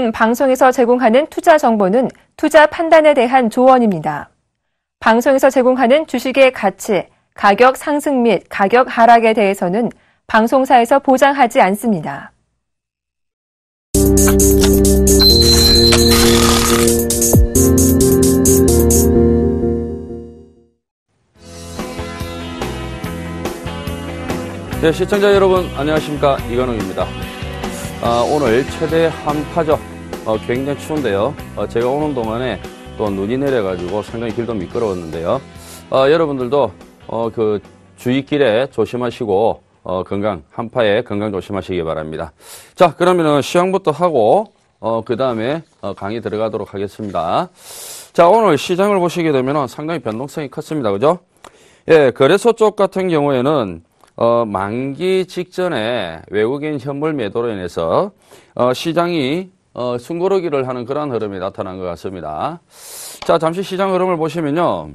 지금 방송에서 제공하는 투자 정보는 투자 판단에 대한 조언입니다. 방송에서 제공하는 주식의 가치, 가격 상승 및 가격 하락에 대해서는 방송사에서 보장하지 않습니다. 네, 시청자 여러분 안녕하십니까, 이건웅입니다. 오늘 최대 한파죠. 굉장히 추운데요. 제가 오는 동안에 또 눈이 내려가지고 상당히 길도 미끄러웠는데요. 여러분들도 그 주의길에 조심하시고 한파에 건강 조심하시기 바랍니다. 자, 그러면은 시황부터 하고 그 다음에 강의 들어가도록 하겠습니다. 자, 오늘 시장을 보시게 되면 상당히 변동성이 컸습니다. 그죠? 예, 거래소 쪽 같은 경우에는 만기 직전에 외국인 현물 매도로 인해서 시장이 숨고르기를 하는 그런 흐름이 나타난 것 같습니다. 자, 잠시 시장 흐름을 보시면요.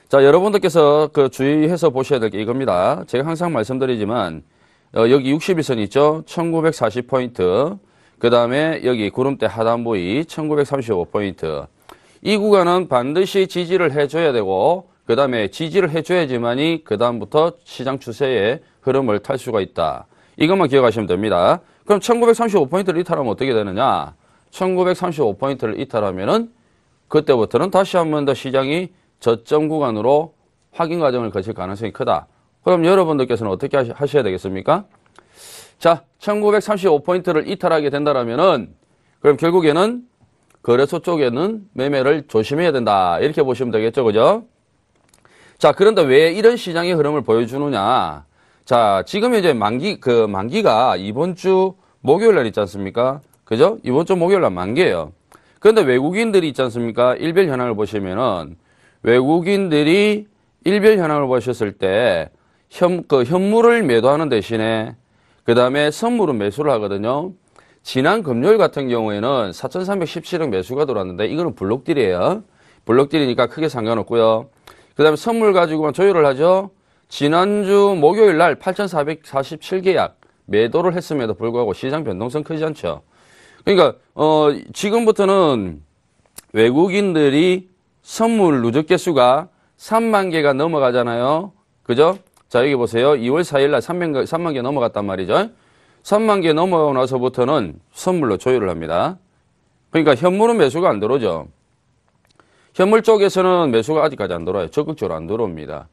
자, 여러분들께서 그 주의해서 보셔야 될 게 이겁니다. 제가 항상 말씀드리지만 여기 60일선 있죠? 1940포인트. 그 다음에 여기 구름대 하단 부위 1935포인트. 이 구간은 반드시 지지를 해줘야 되고, 그 다음에 지지를 해줘야지만이 그 다음부터 시장 추세의 흐름을 탈 수가 있다. 이것만 기억하시면 됩니다. 그럼 1935포인트를 이탈하면 어떻게 되느냐? 1935포인트를 이탈하면은 그때부터는 다시 한 번 더 시장이 저점 구간으로 확인 과정을 거칠 가능성이 크다. 그럼 여러분들께서는 어떻게 하셔야 되겠습니까? 자, 1935포인트를 이탈하게 된다라면은 그럼 결국에는 거래소 쪽에는 매매를 조심해야 된다. 이렇게 보시면 되겠죠. 그죠? 자, 그런데 왜 이런 시장의 흐름을 보여주느냐? 자, 지금 이제 만기가 이번 주 목요일 날 있지 않습니까? 그죠? 이번 주 목요일 날 만기예요. 그런데 외국인들이 있지 않습니까? 일별 현황을 보시면은 외국인들이 일별 현황을 보셨을 때 현물을 매도하는 대신에 그 다음에 선물은 매수를 하거든요. 지난 금요일 같은 경우에는 4,317억 매수가 들어왔는데 이거는 블록딜이에요. 블록딜이니까 크게 상관없고요. 그 다음에 선물 가지고만 조율을 하죠. 지난주 목요일 날 8,447계약 매도를 했음에도 불구하고 시장 변동성 크지 않죠. 그러니까 지금부터는 외국인들이 선물 누적 개수가 3만 개가 넘어가잖아요. 그죠? 자, 여기 보세요. 2월 4일 날 3만 개 넘어갔단 말이죠. 3만 개 넘어가고 나서부터는 선물로 조율을 합니다. 그러니까 현물은 매수가 안 들어오죠. 현물 쪽에서는 매수가 아직까지 안 들어와요. 적극적으로 안 들어옵니다.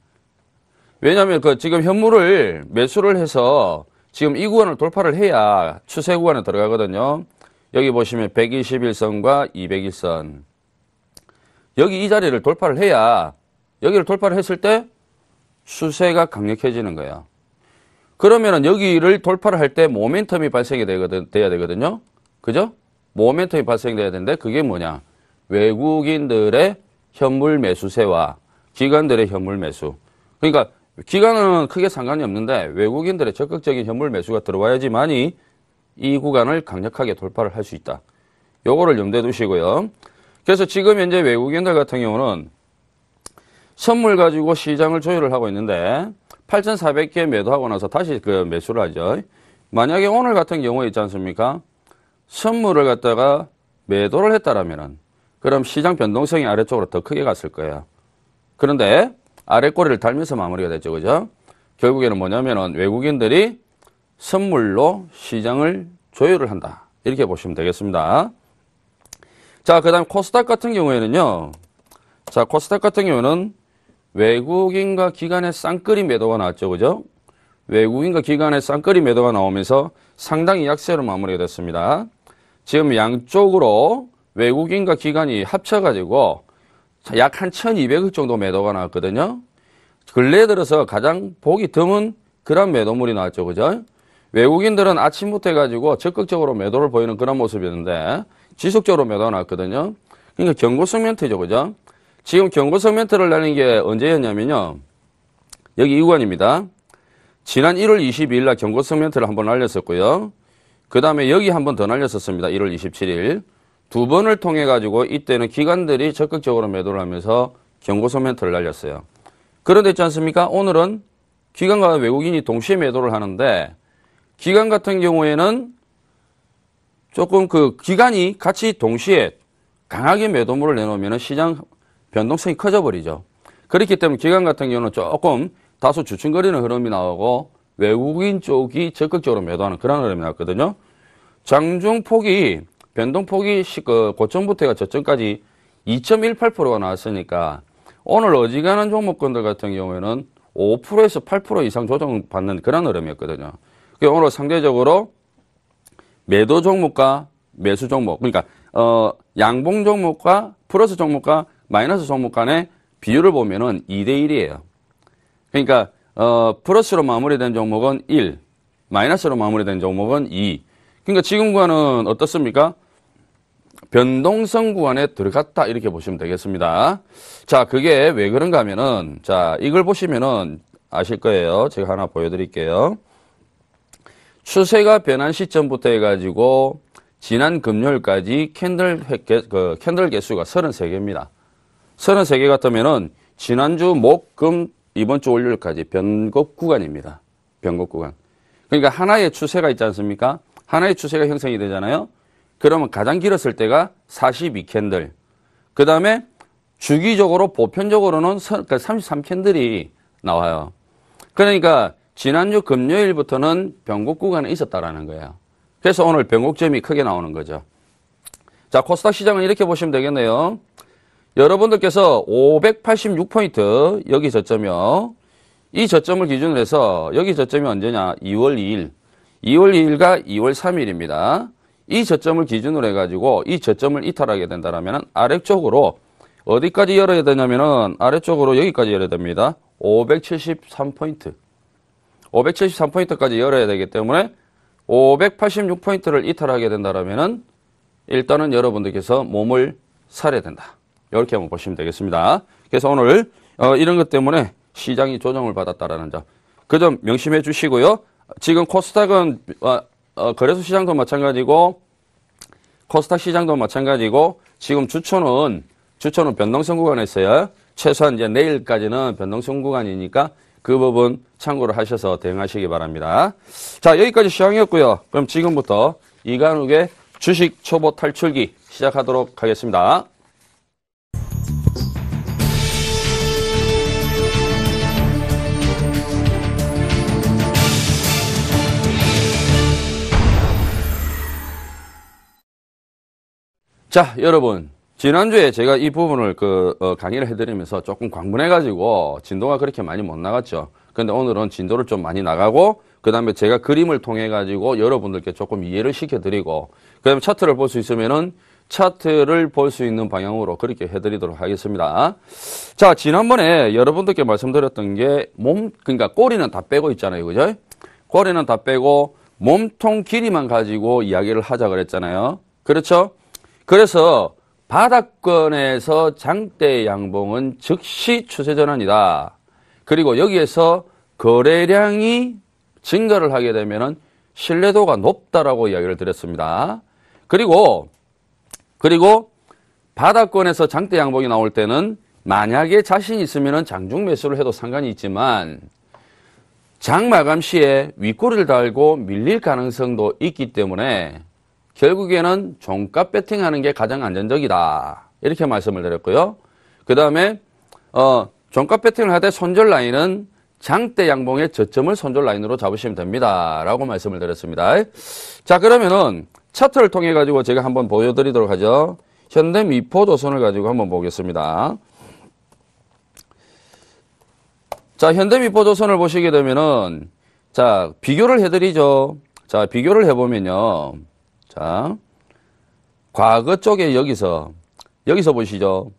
왜냐하면 지금 현물을 매수를 해서 지금 이 구간을 돌파를 해야 추세 구간에 들어가거든요. 여기 보시면 121선과 201선. 여기 이 자리를 돌파를 해야 여기를 돌파를 했을 때 추세가 강력해지는 거예요. 그러면은 여기를 돌파를 할 때 모멘텀이 발생이 돼야 되거든요. 그죠? 모멘텀이 발생돼야 되는데 그게 뭐냐? 외국인들의 현물 매수세와 기관들의 현물 매수. 그러니까 기관은 크게 상관이 없는데 외국인들의 적극적인 현물 매수가 들어와야지만이 이 구간을 강력하게 돌파를 할 수 있다. 요거를 염두에 두시고요. 그래서 지금 현재 외국인들 같은 경우는 선물 가지고 시장을 조율을 하고 있는데 8,400개 매도하고 나서 다시 매수를 하죠. 만약에 오늘 같은 경우에 있지 않습니까? 선물을 갖다가 매도를 했다라면은 그럼 시장 변동성이 아래쪽으로 더 크게 갔을 거예요. 그런데 아래꼬리를 달면서 마무리가 됐죠. 그죠? 결국에는 뭐냐면은 외국인들이 선물로 시장을 조율을 한다. 이렇게 보시면 되겠습니다. 자, 그 다음 코스닥 같은 경우에는요. 자, 코스닥 같은 경우는 외국인과 기관의 쌍끌이 매도가 나왔죠. 그죠? 외국인과 기관의 쌍끌이 매도가 나오면서 상당히 약세로 마무리가 됐습니다. 지금 양쪽으로 외국인과 기관이 합쳐가지고 약 한 1,200억 정도 매도가 나왔거든요. 근래 들어서 가장 보기 드문 그런 매도물이 나왔죠. 그죠? 외국인들은 아침부터 해가지고 적극적으로 매도를 보이는 그런 모습이었는데 지속적으로 매도가 나왔거든요. 그러니까 경고성 멘트죠. 그죠? 지금 경고성 멘트를 내는 게 언제였냐면요. 여기 이 구간입니다. 지난 1월 22일 날 경고성 멘트를 한번 날렸었고요. 그 다음에 여기 한 번 더 날렸었습니다. 1월 27일. 두 번을 통해 가지고 이때는 기관들이 적극적으로 매도를 하면서 경고성 멘트를 날렸어요. 그런데 있지 않습니까? 오늘은 기관과 외국인이 동시에 매도를 하는데 기관 같은 경우에는 조금 그 기간이 같이 동시에 강하게 매도물을 내놓으면 시장 변동성이 커져버리죠. 그렇기 때문에 기간 같은 경우는 조금 다소 주춤거리는 흐름이 나오고 외국인 쪽이 적극적으로 매도하는 그런 흐름이 나왔거든요. 장중폭이, 변동폭이 고점부터가 저점까지 2.18%가 나왔으니까 오늘 어지간한 종목군들 같은 경우에는 5%에서 8% 이상 조정받는 그런 흐름이었거든요. 오늘 상대적으로 매도 종목과 매수 종목, 그러니까 양봉 종목과 플러스 종목과 마이너스 종목 간의 비율을 보면은 2대1이에요. 그러니까 플러스로 마무리된 종목은 1, 마이너스로 마무리된 종목은 2. 그러니까 지금 구간은 어떻습니까? 변동성 구간에 들어갔다 이렇게 보시면 되겠습니다. 자, 그게 왜 그런가 하면은 자, 이걸 보시면은 아실 거예요. 제가 하나 보여드릴게요. 추세가 변한 시점부터 해가지고 지난 금요일까지 캔들 개수가 33개입니다. 33개 같으면은 지난주 목, 금, 이번 주 월요일까지 변곡 구간입니다. 변곡 구간. 그러니까 하나의 추세가 있지 않습니까? 하나의 추세가 형성이 되잖아요. 그러면 가장 길었을 때가 42캔들. 그 다음에 주기적으로 보편적으로는 33캔들이 나와요. 그러니까 지난주 금요일부터는 변곡 구간에 있었다라는 거예요. 그래서 오늘 변곡점이 크게 나오는 거죠. 자, 코스닥 시장은 이렇게 보시면 되겠네요. 여러분들께서 586포인트, 여기 저점이요. 이 저점을 기준으로 해서 여기 저점이 언제냐? 2월 2일. 2월 2일과 2월 3일입니다. 이 저점을 기준으로 해가지고 이 저점을 이탈하게 된다면 아래쪽으로 어디까지 열어야 되냐면은 아래쪽으로 여기까지 열어야 됩니다. 573포인트. 573포인트까지 열어야 되기 때문에 586포인트를 이탈하게 된다면은 일단은 여러분들께서 몸을 사려야 된다. 이렇게 한번 보시면 되겠습니다. 그래서 오늘 이런 것 때문에 시장이 조정을 받았다라는 점. 그 점 명심해 주시고요. 지금 코스닥은 거래소 시장도 마찬가지고 코스닥 시장도 마찬가지고 지금 주초는 변동성 구간에 있어요. 최소한 이제 내일까지는 변동성 구간이니까 그 부분 참고를 하셔서 대응하시기 바랍니다. 자, 여기까지 시황이었고요. 그럼 지금부터 이간욱의 주식 초보 탈출기 시작하도록 하겠습니다. 자, 여러분. 지난주에 제가 이 부분을 강의를 해드리면서 조금 광분해가지고 진도가 그렇게 많이 못 나갔죠. 근데 오늘은 진도를 좀 많이 나가고, 그 다음에 제가 그림을 통해가지고 여러분들께 조금 이해를 시켜드리고, 그 다음에 차트를 볼 수 있으면은 차트를 볼 수 있는 방향으로 그렇게 해드리도록 하겠습니다. 자, 지난번에 여러분들께 말씀드렸던 게 그러니까 꼬리는 다 빼고 있잖아요. 그죠? 꼬리는 다 빼고 몸통 길이만 가지고 이야기를 하자 그랬잖아요. 그렇죠? 그래서 바닥권에서 장대 양봉은 즉시 추세 전환이다. 그리고 여기에서 거래량이 증가를 하게 되면은 신뢰도가 높다라고 이야기를 드렸습니다. 그리고 바닥권에서 장대 양봉이 나올 때는 만약에 자신 있으면은 장중 매수를 해도 상관이 있지만 장 마감 시에 윗꼬리를 달고 밀릴 가능성도 있기 때문에 결국에는 종가 배팅하는 게 가장 안전적이다. 이렇게 말씀을 드렸고요. 그 다음에 종가 배팅을 할 때 손절 라인은 장대 양봉의 저점을 손절 라인으로 잡으시면 됩니다. 라고 말씀을 드렸습니다. 자, 그러면은 차트를 통해 가지고 제가 한번 보여드리도록 하죠. 현대미포조선을 가지고 한번 보겠습니다. 자, 현대미포조선을 보시게 되면은 자, 비교를 해드리죠. 자, 비교를 해보면요. 자, 과거 쪽에 여기서 보시죠.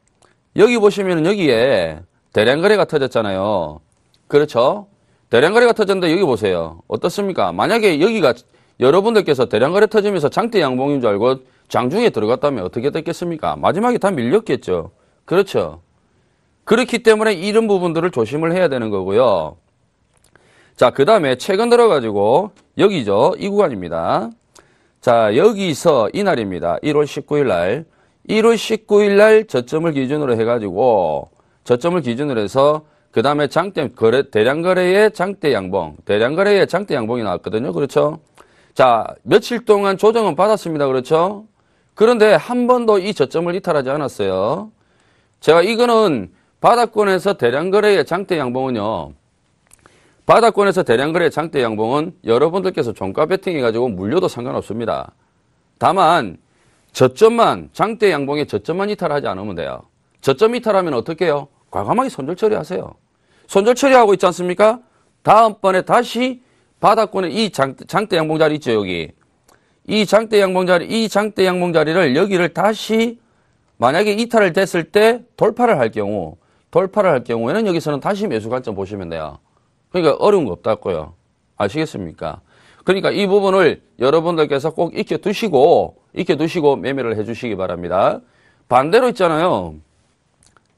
여기 보시면은 여기에 대량거래가 터졌잖아요. 그렇죠? 대량거래가 터졌는데 여기 보세요. 어떻습니까? 만약에 여기가 여러분들께서 대량거래 터지면서 장대 양봉인 줄 알고 장중에 들어갔다면 어떻게 됐겠습니까? 마지막에 다 밀렸겠죠. 그렇죠? 그렇기 때문에 이런 부분들을 조심을 해야 되는 거고요. 자, 그 다음에 최근 들어가지고 여기죠. 이 구간입니다. 자, 여기서 이날입니다. 1월 19일 날. 1월 19일 날 저점을 기준으로 해가지고, 저점을 기준으로 해서, 그 다음에 대량거래의 장대 양봉이 나왔거든요. 그렇죠? 자, 며칠 동안 조정은 받았습니다. 그렇죠? 그런데 한 번도 이 저점을 이탈하지 않았어요. 제가 이거는 바닥권에서 대량거래의 장대 양봉은요. 바닥권에서 대량거래의 장대 양봉은 여러분들께서 종가 베팅해가지고 물려도 상관없습니다. 다만 저점만 장대 양봉의 저점만 이탈하지 않으면 돼요. 저점 이탈하면 어떻게 해요? 과감하게 손절 처리하세요. 손절 처리하고 있지 않습니까? 다음번에 다시 바닥권에 이 장대 양봉 자리 있죠, 여기. 이 장대 양봉 자리를 여기를 다시 만약에 이탈을 됐을 때 돌파를 할 경우에는 여기서는 다시 매수 관점 보시면 돼요. 그러니까 어려운 거 없다고요. 아시겠습니까? 그러니까 이 부분을 여러분들께서 꼭 익혀두시고 매매를 해주시기 바랍니다. 반대로 있잖아요.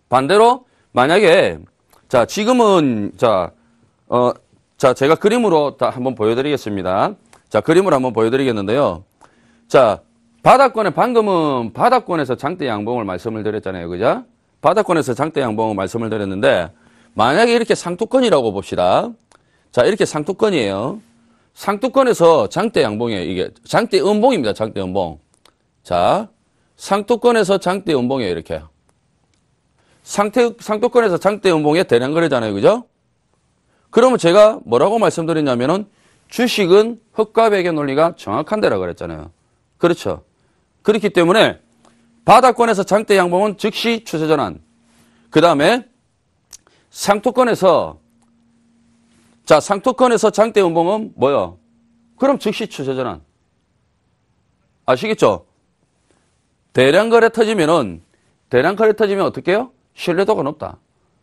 반대로 만약에 자 지금은 제가 그림으로 다 한번 보여드리겠습니다. 자 그림으로 한번 보여드리겠는데요. 자 방금은 바닥권에서 장대 양봉을 말씀을 드렸잖아요, 그죠? 바닥권에서 장대 양봉을 말씀을 드렸는데 만약에 이렇게 상투권이라고 봅시다. 자 이렇게 상투권이에요. 상투권에서 장대 양봉이에요. 이게 장대 음봉입니다. 장대 음봉. 자 상투권에서 장대 음봉이에요. 이렇게. 상투권에서 장대 음봉에 대량거래잖아요. 그죠? 그러면 제가 뭐라고 말씀드렸냐면은 주식은 흑과 백의 논리가 정확한 데라 그랬잖아요. 그렇죠? 그렇기 때문에 바닥권에서 장대 양봉은 즉시 추세 전환. 그 다음에 상투권에서 장대 음봉은 뭐요? 그럼 즉시 추세 전환. 아시겠죠? 대량거래 터지면 어떻게 해요? 신뢰도가 높다.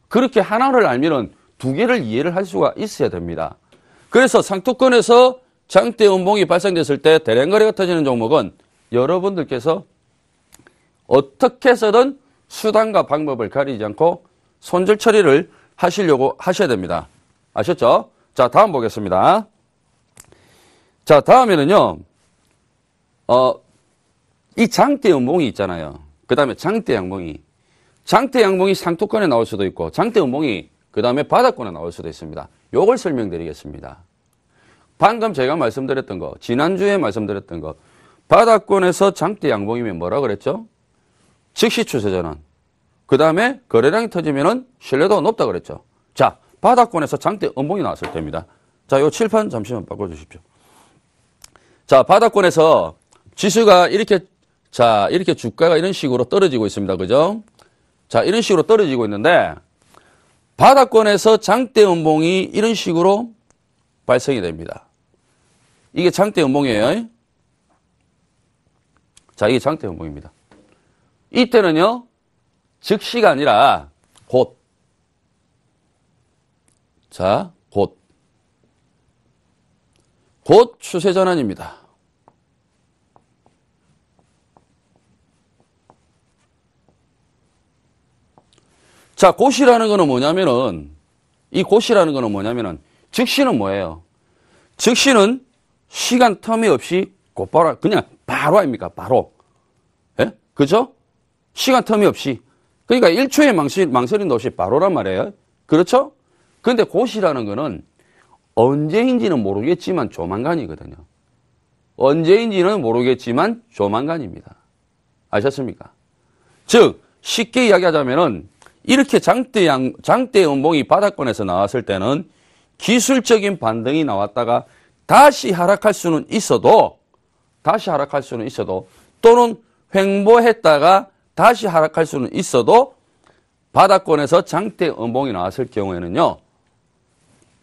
그렇게 하나를 알면은 두 개를 이해를 할 수가 있어야 됩니다. 그래서 상투권에서 장대 음봉이 발생됐을 때 대량거래가 터지는 종목은 여러분들께서 어떻게 해서든 수단과 방법을 가리지 않고 손절 처리를 하시려고 하셔야 됩니다. 아셨죠? 자, 다음 보겠습니다. 자, 다음에는요, 이 장대 음봉이 있잖아요. 그 다음에 장대 양봉이 상투권에 나올 수도 있고, 장대 음봉이 그 다음에 바닥권에 나올 수도 있습니다. 요걸 설명드리겠습니다. 방금 제가 말씀드렸던 거, 지난주에 말씀드렸던 거, 바닥권에서 장대 양봉이면 뭐라 그랬죠? 즉시 추세 전환. 그 다음에 거래량이 터지면은 신뢰도가 높다 그랬죠. 자, 바닥권에서 장대 음봉이 나왔을 때입니다. 자, 요 칠판 잠시만 바꿔주십시오. 자, 바닥권에서 지수가 이렇게 주가가 이런 식으로 떨어지고 있습니다. 그죠? 자, 이런 식으로 떨어지고 있는데, 바닥권에서 장대 음봉이 이런 식으로 발생이 됩니다. 이게 장대 음봉이에요. 자, 이게 장대 음봉입니다. 이때는요, 즉시가 아니라 곧. 자, 곧 추세 전환입니다. 자, 곧이라는 거는 뭐냐면은, 즉시는 뭐예요? 즉시는 시간 텀이 없이 곧바로, 그냥 바로 아닙니까? 바로. 예? 그죠? 시간 텀이 없이. 그러니까 1초의 망설임도 없이 바로란 말이에요. 그렇죠? 근데 곧이라는 거는 언제인지는 모르겠지만 조만간이거든요. 언제인지는 모르겠지만 조만간입니다. 아셨습니까? 즉, 쉽게 이야기하자면은 이렇게 장대 음봉이 바닥권에서 나왔을 때는 기술적인 반등이 나왔다가 다시 하락할 수는 있어도 또는 횡보했다가 다시 하락할 수는 있어도 바닥권에서 장대 음봉이 나왔을 경우에는요.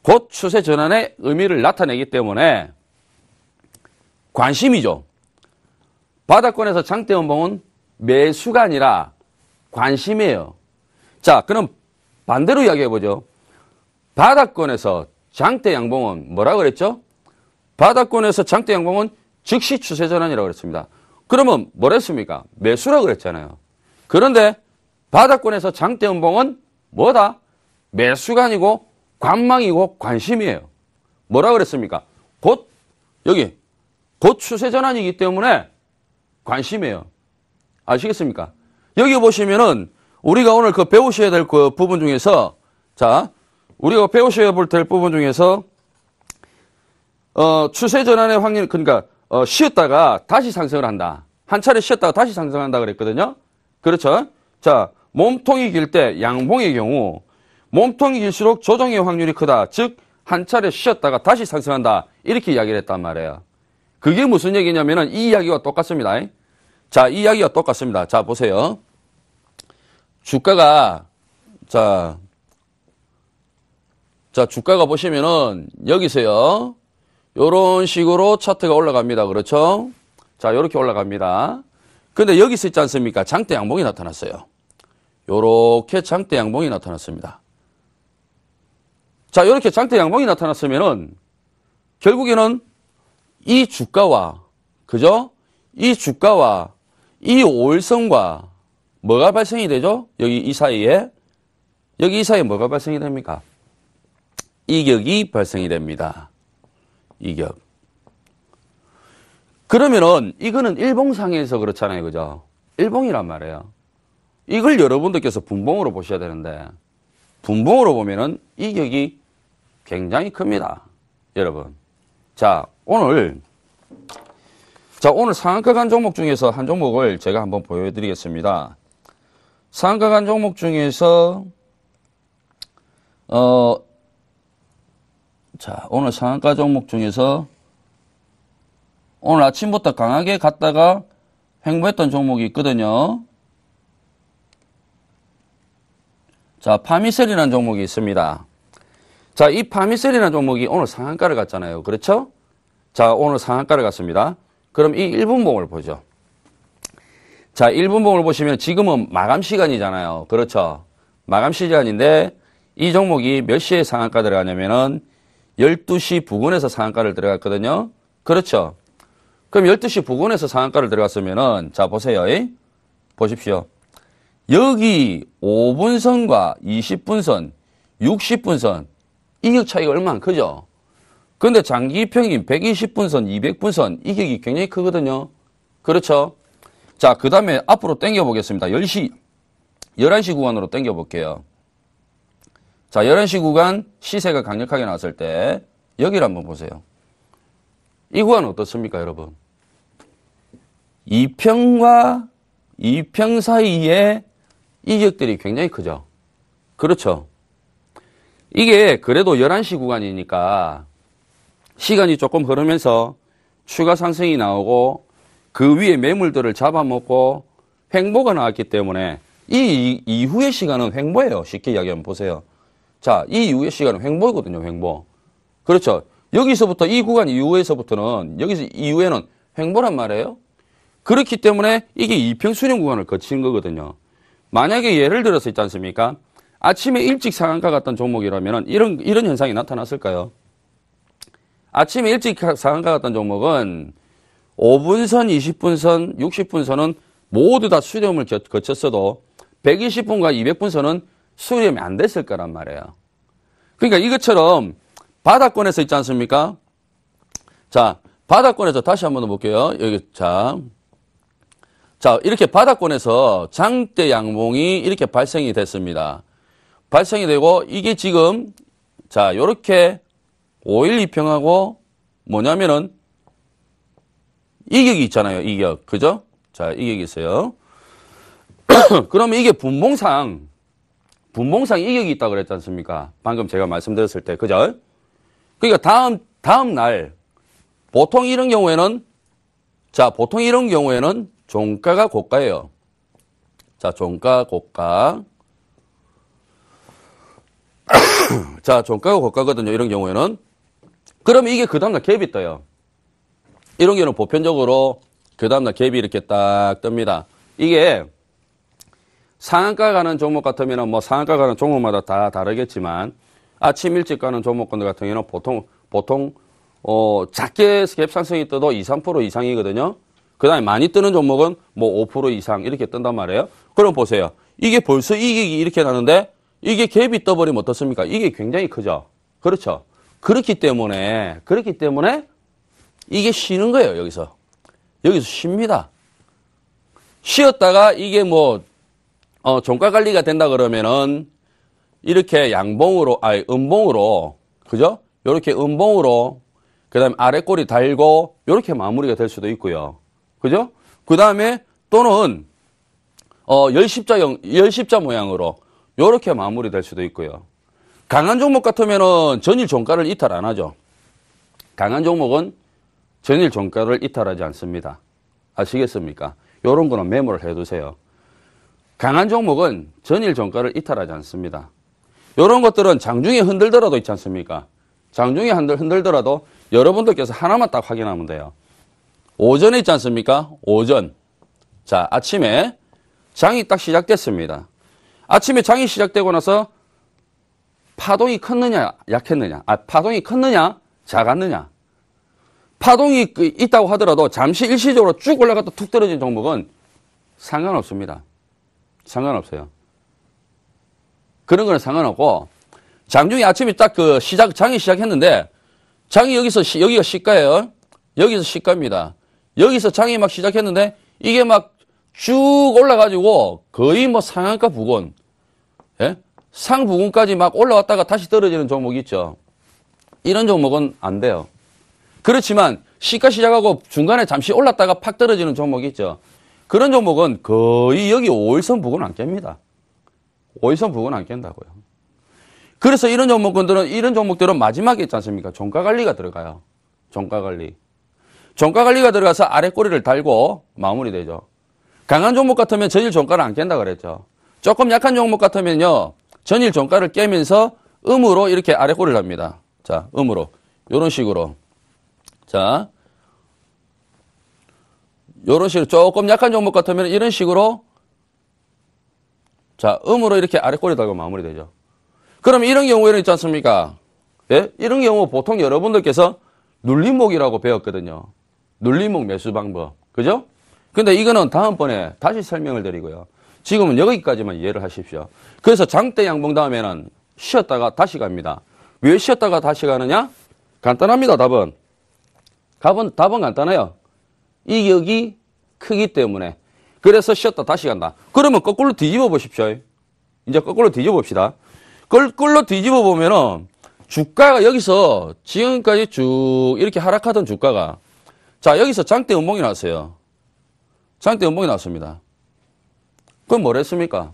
곧 추세 전환의 의미를 나타내기 때문에 관심이죠. 바닥권에서 장대 음봉은 매수가 아니라 관심이에요. 자, 그럼 반대로 이야기해보죠. 바닥권에서 장대 양봉은 뭐라 그랬죠? 바닥권에서 장대 양봉은 즉시 추세 전환이라고 그랬습니다. 그러면 뭐랬습니까? 매수라고 그랬잖아요. 그런데 바닥권에서 장대 음봉은 뭐다? 매수가 아니고 관망이고 관심이에요. 뭐라 그랬습니까? 곧 추세 전환이기 때문에 관심이에요. 아시겠습니까? 여기 보시면은 우리가 오늘 배우셔야 될 그 부분 중에서, 자, 우리가 배우셔야 될 부분 중에서, 추세 전환의 확률, 그러니까, 쉬었다가 다시 상승을 한다. 한 차례 쉬었다가 다시 상승한다 그랬거든요. 그렇죠? 자, 몸통이 길 때 양봉의 경우, 몸통이 길수록 조정의 확률이 크다. 즉, 한 차례 쉬었다가 다시 상승한다. 이렇게 이야기를 했단 말이에요. 그게 무슨 얘기냐면은 이 이야기와 똑같습니다. 자, 이 이야기가 똑같습니다. 자, 보세요. 주가가, 자, 주가가 보시면은 여기서요. 요런 식으로 차트가 올라갑니다. 그렇죠? 자, 요렇게 올라갑니다. 근데 여기서 있지 않습니까? 장대 양봉이 나타났어요. 요렇게 장대 양봉이 나타났습니다. 자, 요렇게 장대 양봉이 나타났으면은 결국에는 이 주가와, 그죠? 이 주가와 이 5일선과 뭐가 발생이 되죠? 여기 이 사이에 뭐가 발생이 됩니까? 이격이 발생이 됩니다. 이격. 그러면은 이거는 일봉상에서 그렇잖아요. 그죠? 일봉이란 말이에요. 이걸 여러분들께서 분봉으로 보셔야 되는데 분봉으로 보면은 이격이 굉장히 큽니다. 여러분. 자, 오늘 상한가 간 종목 중에서 한 종목을 제가 한번 보여드리겠습니다. 상한가 간 종목 중에서 자, 오늘 상한가 종목 중에서 오늘 아침부터 강하게 갔다가 횡보했던 종목이 있거든요. 자, 파미셀이라는 종목이 있습니다. 자, 이 파미셀이라는 종목이 오늘 상한가를 갔잖아요. 그렇죠? 자, 오늘 상한가를 갔습니다. 그럼 이 1분봉을 보죠. 자, 1분봉을 보시면 지금은 마감 시간이잖아요. 그렇죠? 마감 시간인데 이 종목이 몇 시에 상한가 들어가냐면은 12시 부근에서 상한가를 들어갔거든요. 그렇죠? 그럼 12시 부근에서 상한가를 들어갔으면은 자, 보세요. 보십시오. 여기 5분선과 20분선, 60분선 이격 차이가 얼마나 크죠? 근데 장기 평균 120분선, 200분선 이격이 굉장히 크거든요. 그렇죠? 자, 그 다음에 앞으로 당겨 보겠습니다. 11시 구간으로 당겨 볼게요. 자, 11시 구간 시세가 강력하게 나왔을 때 여기를 한번 보세요. 이 구간은 어떻습니까, 여러분? 2평과 2평 사이에 이격들이 굉장히 크죠. 그렇죠? 이게 그래도 11시 구간이니까 시간이 조금 흐르면서 추가 상승이 나오고 그 위에 매물들을 잡아먹고 횡보가 나왔기 때문에 이 이후의 시간은 횡보예요. 쉽게 이야기하면 보세요. 자, 이 이후의 시간은 횡보거든요. 횡보. 그렇죠. 여기서부터 이 구간 이후에서부터는 여기서 이후에는 횡보란 말이에요. 그렇기 때문에 이게 2평 수렴 구간을 거친 거거든요. 만약에 예를 들어서 있지 않습니까? 아침에 일찍 상한가 갔던 종목이라면 이런 현상이 나타났을까요? 아침에 일찍 상한가 갔던 종목은 5분선, 20분선, 60분선은 모두 다 수렴을 거쳤어도 120분과 200분선은 수렴이 안 됐을 거란 말이에요. 그러니까 이것처럼 바닥권에서 있지 않습니까? 자, 바닥권에서 다시 한번 더 볼게요. 여기, 자, 이렇게 바닥권에서 장대 양봉이 이렇게 발생이 됐습니다. 발생이 되고, 이게 지금, 자, 요렇게 5일 2평하고 뭐냐면은 이격이 있잖아요. 이격. 그죠? 자, 이격이 있어요. 그러면 이게 분봉상 이격이 있다고 그랬지 않습니까? 방금 제가 말씀드렸을 때. 그죠? 그러니까 다음 날, 보통 이런 경우에는 종가가 고가예요. 자, 종가, 고가. 자, 종가가 고가거든요. 이런 경우에는. 그러면 이게 그 다음날 갭이 떠요. 이런 경우는 보편적으로 그 다음날 갭이 이렇게 딱 뜹니다. 이게 상한가 가는 종목 같으면 뭐 상한가 가는 종목마다 다 다르겠지만 아침 일찍 가는 종목들 같은 경우는 보통 작게 갭 상승이 떠도 2, 3% 이상이거든요. 그 다음에 많이 뜨는 종목은 뭐 5% 이상 이렇게 뜬단 말이에요. 그럼 보세요. 이게 벌써 이익이 이렇게 나는데 이게 갭이 떠버리면 어떻습니까? 이게 굉장히 크죠. 그렇죠. 그렇기 때문에 이게 쉬는 거예요. 여기서 쉽니다. 쉬었다가 이게 종가 관리가 된다 그러면은 이렇게 음봉으로, 그죠? 요렇게 음봉으로 그 다음에 아래 꼬리 달고 이렇게 마무리가 될 수도 있고요. 그죠? 그 다음에 또는 열십자 모양으로 이렇게 마무리될 수도 있고요. 강한 종목 같으면은 전일 종가를 이탈 안 하죠. 강한 종목은 전일 종가를 이탈하지 않습니다. 아시겠습니까? 이런 거는 메모를 해두세요. 강한 종목은 전일 종가를 이탈하지 않습니다. 이런 것들은 장중에 흔들더라도 있지 않습니까? 장중에 흔들더라도 여러분들께서 하나만 딱 확인하면 돼요. 오전에 있지 않습니까? 오전. 자, 아침에 장이 딱 시작됐습니다. 아침에 장이 시작되고 나서 파동이 컸느냐, 약했느냐? 파동이 컸느냐, 작았느냐? 파동이 있다고 하더라도 잠시 일시적으로 쭉 올라갔다 툭 떨어진 종목은 상관없습니다. 상관없어요. 그런 거는 상관없고, 장중에 아침에 딱 장이 시작했는데, 장이 여기가 시가예요. 여기서 시가입니다. 여기서 장이 막 시작했는데, 이게 막 쭉 올라가지고, 거의 뭐 상한가 부근, 예? 상 부근까지 막 올라왔다가 다시 떨어지는 종목이 있죠. 이런 종목은 안 돼요. 그렇지만, 시가 시작하고 중간에 잠시 올랐다가 팍 떨어지는 종목이 있죠. 그런 종목은 거의 여기 5일선 부근 안 깹니다. 5일선 부근 안 깬다고요. 그래서 이런 종목들은 마지막에 있지 않습니까? 종가 관리가 들어가요. 종가 관리. 종가 관리가 들어가서 아래 꼬리를 달고 마무리되죠. 강한 종목 같으면 전일 종가를 안 깬다 그랬죠. 조금 약한 종목 같으면요. 전일 종가를 깨면서 음으로 이렇게 아래 꼬리를 합니다. 자, 음으로. 요런 식으로. 자. 요런 식으로 조금 약한 종목 같으면 이런 식으로 자, 음으로 이렇게 아래 꼬리 달고 마무리되죠. 그럼 이런 경우에는 있지 않습니까? 예? 이런 경우 보통 여러분들께서 눌림목이라고 배웠거든요. 눌림목 매수 방법. 그죠? 근데 이거는 다음번에 다시 설명을 드리고요. 지금은 여기까지만 이해를 하십시오. 그래서 장대 양봉 다음에는 쉬었다가 다시 갑니다. 왜 쉬었다가 다시 가느냐? 간단합니다, 답은. 답은 간단해요. 이격이 크기 때문에. 그래서 쉬었다 다시 간다. 그러면 거꾸로 뒤집어 보십시오. 이제 거꾸로 뒤집어 봅시다. 거꾸로 뒤집어 보면은 주가가 여기서 지금까지 쭉 이렇게 하락하던 주가가 자, 여기서 장대 음봉이 나왔어요. 장대 음봉이 나왔습니다. 그럼 뭘 했습니까?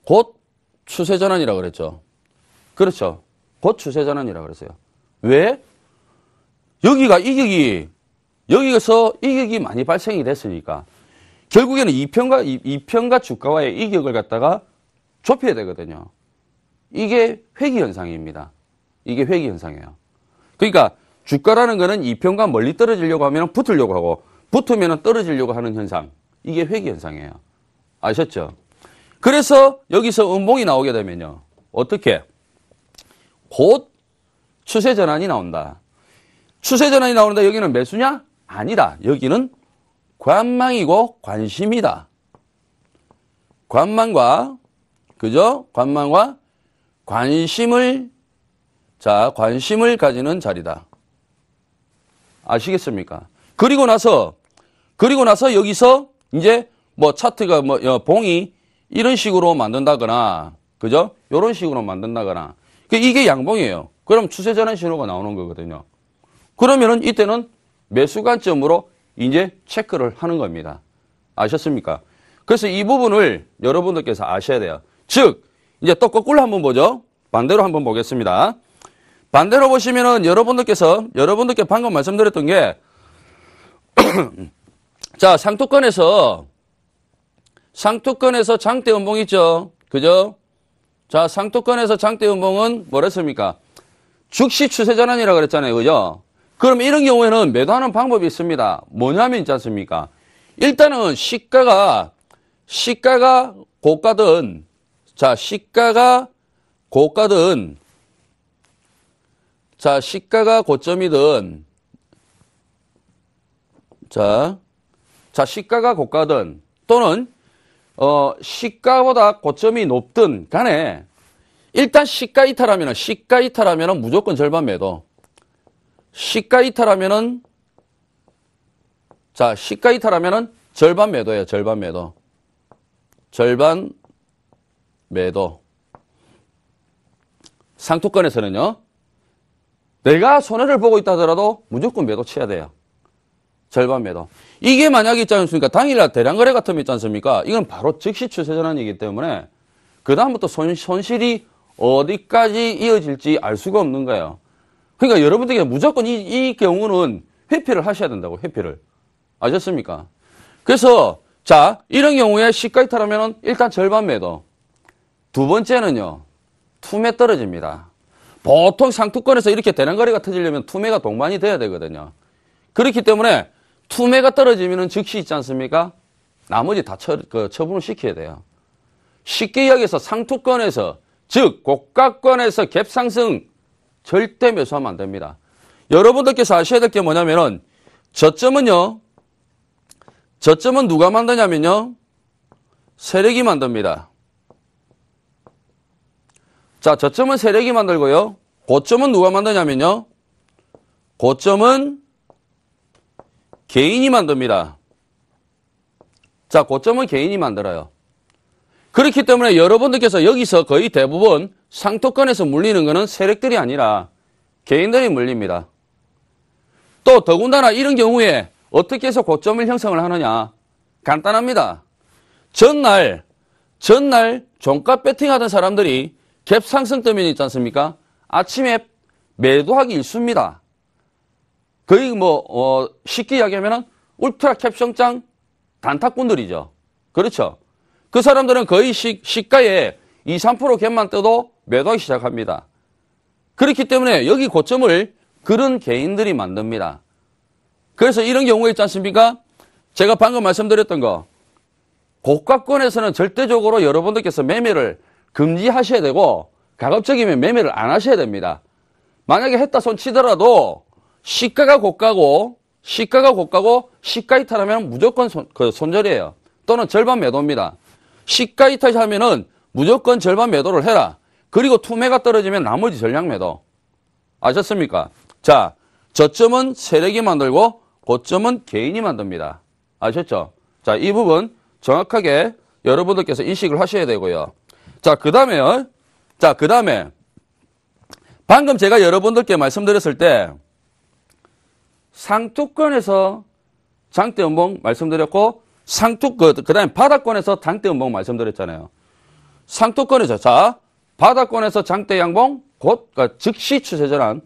곧 추세 전환이라고 그랬죠. 그렇죠. 곧 추세 전환이라고 그랬어요. 왜? 여기서 이격이 많이 발생이 됐으니까 결국에는 이평가 주가와의 이격을 갖다가 좁혀야 되거든요. 이게 회귀현상입니다. 이게 회귀현상이에요. 그러니까 주가라는 거는 이평가 멀리 떨어지려고 하면 붙으려고 하고 붙으면 떨어지려고 하는 현상. 이게 회귀현상이에요. 아셨죠? 그래서 여기서 음봉이 나오게 되면요. 어떻게? 곧 추세 전환이 나온다. 추세 전환이 나오는데 여기는 매수냐? 아니다. 여기는 관망이고 관심이다. 관망과 그죠? 관망과 관심을 가지는 자리다. 아시겠습니까? 그리고 나서 여기서 이제 뭐 차트가 봉이 이런 식으로 만든다거나 그죠? 이런 식으로 만든다거나 이게 양봉이에요. 그럼 추세 전환 신호가 나오는 거거든요. 그러면은 이때는 매수 관점으로 이제 체크를 하는 겁니다. 아셨습니까? 그래서 이 부분을 여러분들께서 아셔야 돼요. 즉, 이제 또 거꾸로 한번 보죠. 반대로 한번 보겠습니다. 반대로 보시면은 여러분들께 방금 말씀드렸던 게, 자, 상투권에서 장대 음봉 있죠? 그죠? 자, 상투권에서 장대 음봉은 뭐랬습니까? 즉시 추세 전환이라고 그랬잖아요. 그죠? 그럼 이런 경우에는 매도하는 방법이 있습니다. 뭐냐면 있지 않습니까? 일단은 시가가 고가든, 자, 시가가 고점이든, 자, 시가가 고가든, 또는, 시가보다 고점이 높든 간에, 일단 시가 이탈하면은 무조건 절반 매도. 시가 이탈하면은 절반 매도예요. 절반 매도. 상투권에서는요. 내가 손해를 보고 있다 하더라도 무조건 매도 쳐야 돼요. 절반 매도. 이게 만약에 있지 않습니까? 당일날 대량거래 같으면 있지 않습니까? 이건 바로 즉시 추세 전환이기 때문에 그다음부터 손실이 어디까지 이어질지 알 수가 없는 거예요. 그러니까 여러분들께 무조건 이 경우는 회피를 하셔야 된다고, 회피를. 아셨습니까? 그래서, 자, 이런 경우에 시가 이탈하면 일단 절반 매도. 두 번째는요, 투매 떨어집니다. 보통 상투권에서 이렇게 대량거래가 터지려면 투매가 동반이 돼야 되거든요. 그렇기 때문에 투매가 떨어지면 즉시 있지 않습니까? 나머지 다 처분을 시켜야 돼요. 쉽게 이야기해서 상투권에서, 즉 고가권에서 갭상승 절대 매수하면 안 됩니다. 여러분들께서 아셔야 될 게 뭐냐면은 저점은 누가 만드냐면요, 세력이 만듭니다. 자, 저점은 세력이 만들고요, 고점은 누가 만드냐면요, 고점은 개인이 만듭니다. 자, 고점은 개인이 만들어요. 그렇기 때문에 여러분들께서 여기서 거의 대부분 상투권에서 물리는 것은 세력들이 아니라 개인들이 물립니다. 또 더군다나 이런 경우에 어떻게 해서 고점을 형성을 하느냐? 간단합니다. 전날 종가 배팅하던 사람들이 갭 상승 때문에 있지 않습니까? 아침에 매도하기 일쑤입니다. 거의 쉽게 이야기하면 울트라 캡션장 단타꾼들이죠. 그렇죠? 그 사람들은 거의 시가에 2, 3% 갭만 떠도 매도하기 시작합니다. 그렇기 때문에 여기 고점을 그런 개인들이 만듭니다. 그래서 이런 경우에 있지 않습니까? 제가 방금 말씀드렸던 거, 고가권에서는 절대적으로 여러분들께서 매매를 금지하셔야 되고, 가급적이면 매매를 안 하셔야 됩니다. 만약에 했다 손 치더라도 시가가 고가고 시가 이탈하면 무조건 손절이에요. 또는 절반 매도입니다. 시가 이탈하면은 무조건 절반 매도를 해라. 그리고 투매가 떨어지면 나머지 전량 매도. 아셨습니까? 자, 저점은 세력이 만들고 고점은 개인이 만듭니다. 아셨죠? 자, 이 부분 정확하게 여러분들께서 인식을 하셔야 되고요. 자, 그 다음에 방금 제가 여러분들께 말씀드렸을 때 상투권에서 장대 음봉 말씀드렸고, 그 다음에 바닥권에서 장대 음봉 말씀드렸잖아요. 상투권에서, 자, 바닥권에서 장대 양봉, 즉시 추세 전환.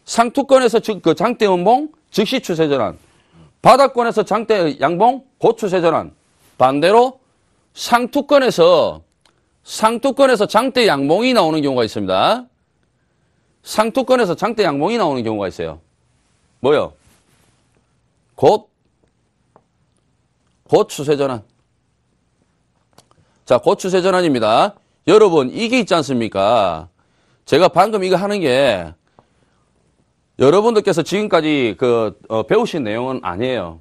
상투권에서 장대 음봉, 즉시 추세 전환. 바닥권에서 장대 양봉, 곧 추세 전환. 반대로 상투권에서 장대 양봉이 나오는 경우가 있습니다. 상투권에서 장대 양봉이 나오는 경우가 있어요. 뭐요? 곧 추세 전환. 자, 곧 추세 전환입니다. 여러분, 이게 있지 않습니까? 제가 방금 이거 하는 게 여러분들께서 지금까지 배우신 내용은 아니에요.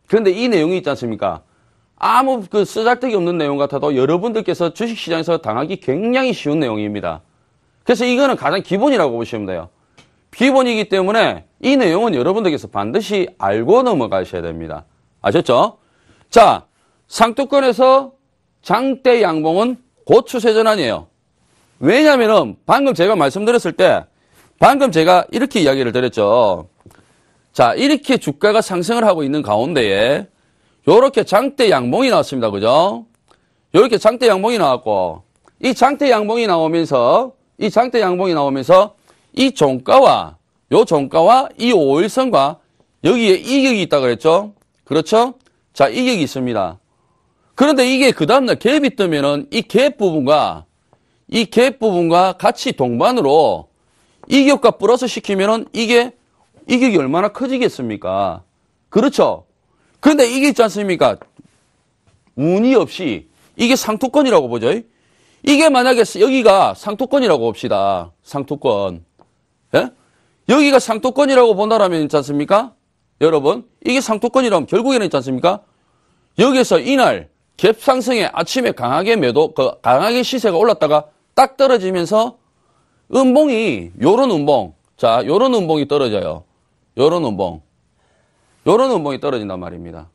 그런데 이 내용이 있지 않습니까? 아무 쓰잘데기 없는 내용 같아도 여러분들께서 주식시장에서 당하기 굉장히 쉬운 내용입니다. 그래서 이거는 가장 기본이라고 보시면 돼요. 기본이기 때문에 이 내용은 여러분들께서 반드시 알고 넘어가셔야 됩니다. 아셨죠? 자, 상투권에서 장대 양봉은 곧 추세 전환이에요. 왜냐면은 방금 제가 말씀드렸을 때 방금 제가 이렇게 이야기를 드렸죠. 자, 이렇게 주가가 상승을 하고 있는 가운데에 요렇게 장대 양봉이 나왔습니다. 그죠? 요렇게 장대 양봉이 나왔고, 이 장대 양봉이 나오면서 이 종가와 이 5일선과 여기에 이격이 있다 그랬죠? 그렇죠? 자, 이격이 있습니다. 그런데 이게 그 다음날 갭이 뜨면은 이 갭 부분과 같이 동반으로 이격과 플러스 시키면은 이게 이격이 얼마나 커지겠습니까? 그렇죠? 그런데 이게 있지 않습니까? 운이 없이 이게 상투권이라고 보죠. 이게 만약에 여기가 상투권이라고 봅시다. 상투권. 예? 여기가 상투권이라고 본다라면 있지 않습니까? 여러분, 이게 상투권이라면 결국에는 있지 않습니까? 여기서 이날 갭 상승에 아침에 강하게 시세가 올랐다가 딱 떨어지면서 음봉이 요런 음봉이 떨어져요. 요런 음봉이 떨어진단 말입니다.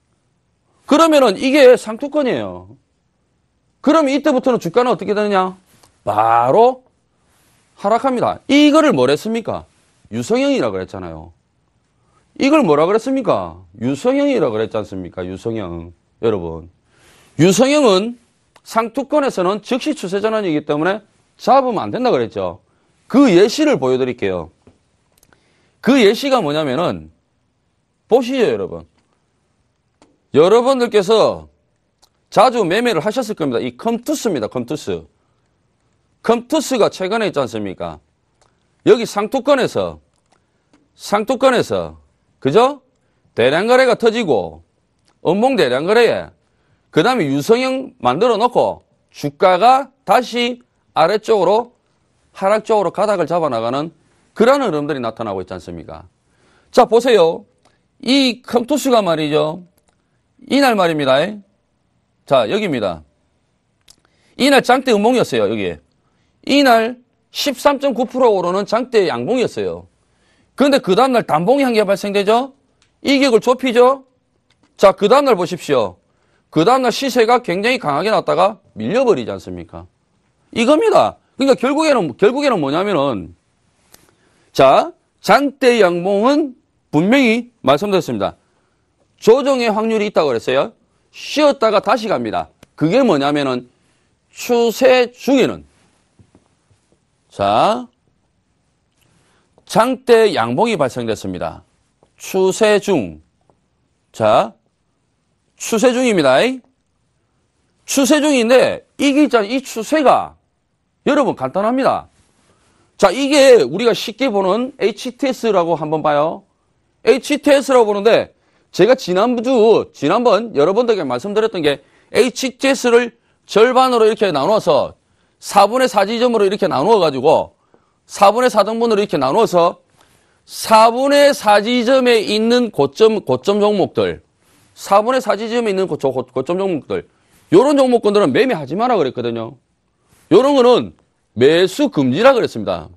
그러면은 이게 상투권이에요. 그러면 이때부터는 주가는 어떻게 되느냐? 바로 하락합니다. 이거를 뭘 했습니까? 유성형이라 그랬잖아요. 이걸 뭐라 그랬습니까? 유성형이라 그랬지 않습니까? 유성형. 여러분. 유성형은 상투권에서는 즉시 추세 전환이기 때문에 잡으면 안 된다 그랬죠. 그 예시를 보여드릴게요. 그 예시가 뭐냐면은, 보시죠, 여러분. 여러분들께서 자주 매매를 하셨을 겁니다. 이 컴투스입니다, 컴투스. 컴투스가 최근에 있지 않습니까? 여기 상투권에서, 그죠? 대량거래가 터지고, 음봉 대량거래에, 그 다음에 유성형 만들어 놓고, 주가가 다시 아래쪽으로, 하락 쪽으로 가닥을 잡아나가는 그런 흐름들이 나타나고 있지 않습니까? 자, 보세요. 이 컴투스가 말이죠. 이날 말입니다. 자, 여기입니다. 이날 장대 음봉이었어요, 여기. 이날 13.9% 오르는 장대 양봉이었어요. 그런데 그 다음날 단봉이 한 개가 발생되죠? 이격을 좁히죠? 자, 그 다음날 보십시오. 그 다음날 시세가 굉장히 강하게 났다가 밀려버리지 않습니까? 이겁니다. 그러니까 결국에는 뭐냐면은, 자, 장대 양봉은 분명히 말씀드렸습니다. 조정의 확률이 있다고 그랬어요. 쉬었다가 다시 갑니다. 그게 뭐냐면은, 추세 중에는, 자, 장대 양봉이 발생됐습니다. 추세 중. 자, 추세 중입니다. 추세 중인데, 이게 있잖아요. 이 추세가, 여러분 간단합니다. 자, 이게 우리가 쉽게 보는 HTS라고 한번 봐요. HTS라고 보는데, 제가 지난번 여러분들에게 말씀드렸던 게, HTS를 절반으로 이렇게 나눠서, 4분의 4지점으로 이렇게 나누어가지고, 4분의 4등분으로 이렇게 나눠서, 4분의 4지점에 있는 고점 종목들, 4분의 4지점에 있는 고점 종목들, 요런 종목군들은 매매하지 마라 그랬거든요. 요런 거는 매수 금지라 그랬습니다.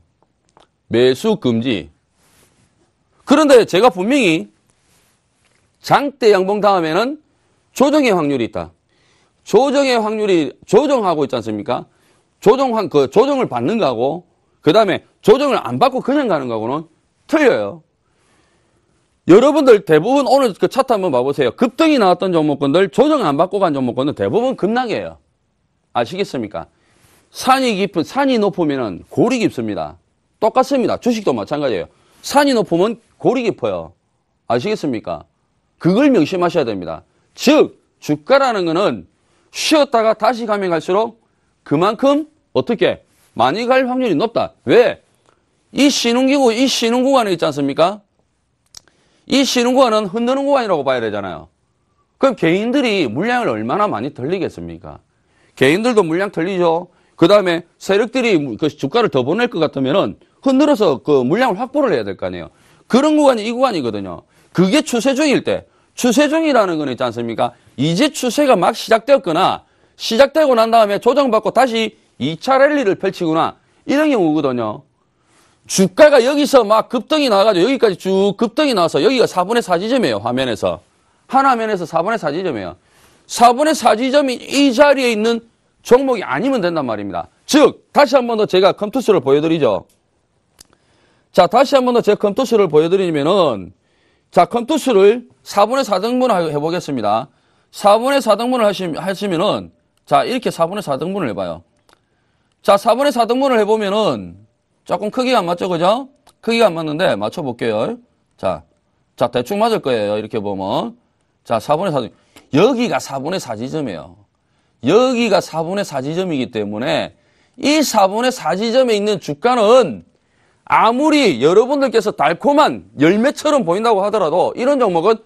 매수 금지. 그런데 제가 분명히 장대 양봉 다음에는 조정의 확률이 있다. 조정의 확률이 조정하고 있지 않습니까? 조정을 받는 거하고 그 다음에 조정을 안 받고 그냥 가는 거하고는 틀려요. 여러분들 대부분 오늘 그 차트 한번 봐보세요. 급등이 나왔던 종목군들, 조정 안 받고 간 종목군들 대부분 급락이에요. 아시겠습니까? 산이 높으면은 골이 깊습니다. 똑같습니다. 주식도 마찬가지예요. 산이 높으면 골이 깊어요. 아시겠습니까? 그걸 명심하셔야 됩니다. 즉, 주가라는 거는 쉬었다가 다시 가면 갈수록 그만큼 어떻게 많이 갈 확률이 높다. 왜? 이 쉬는 구간에 있지 않습니까? 이 쉬는 구간은 흔드는 구간이라고 봐야 되잖아요. 그럼 개인들이 물량을 얼마나 많이 털리겠습니까? 개인들도 물량 털리죠. 그 다음에 세력들이 그 주가를 더 보낼 것 같으면은 흔들어서 그 물량을 확보를 해야 될 거 아니에요. 그런 구간이 이 구간이거든요. 그게 추세 중일 때, 추세 중이라는 건 있지 않습니까? 이제 추세가 막 시작되었거나 시작되고 난 다음에 조정받고 다시 2차 랠리를 펼치거나 이런 경우거든요. 주가가 여기서 막 급등이 나와가지고 여기까지 쭉 급등이 나와서 여기가 4분의 4지점이에요. 화면에서. 한 화면에서 4분의 4지점이에요. 4분의 4지점이 이 자리에 있는 종목이 아니면 된단 말입니다. 즉, 다시 한 번 더 제가 컴투스를 보여드리죠. 자, 다시 한 번 더 제가 컴투스를 보여드리면은, 자, 컴투스를 4분의 4등분을 해보겠습니다. 4분의 4등분을 하시면은, 자, 이렇게 4분의 4등분을 해봐요. 자, 4분의 4등분을 해보면은, 조금 크기가 안 맞죠, 그죠? 크기가 안 맞는데, 맞춰볼게요. 자, 대충 맞을 거예요, 이렇게 보면. 자, 4분의 4등. 여기가 4분의 4지점이에요. 여기가 4분의 4지점이기 때문에, 이 4분의 4지점에 있는 주가는 아무리 여러분들께서 달콤한 열매처럼 보인다고 하더라도 이런 종목은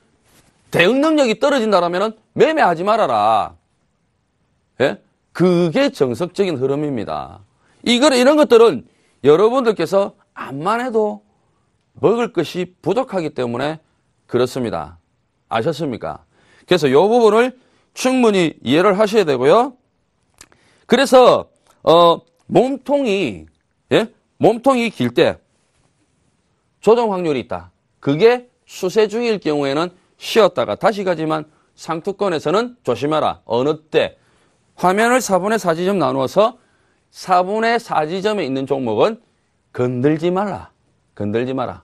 대응 능력이 떨어진다면 매매하지 말아라. 예? 그게 정석적인 흐름입니다. 이런 것들은 여러분들께서 암만 해도 먹을 것이 부족하기 때문에 그렇습니다. 아셨습니까? 그래서 이 부분을 충분히 이해를 하셔야 되고요. 그래서 몸통이 길 때 조정 확률이 있다. 그게 추세 중일 경우에는 쉬었다가 다시 가지만 상투권에서는 조심하라. 어느 때 화면을 4분의 4지점 나누어서 4분의 4지점에 있는 종목은 건들지 말라. 건들지 마라.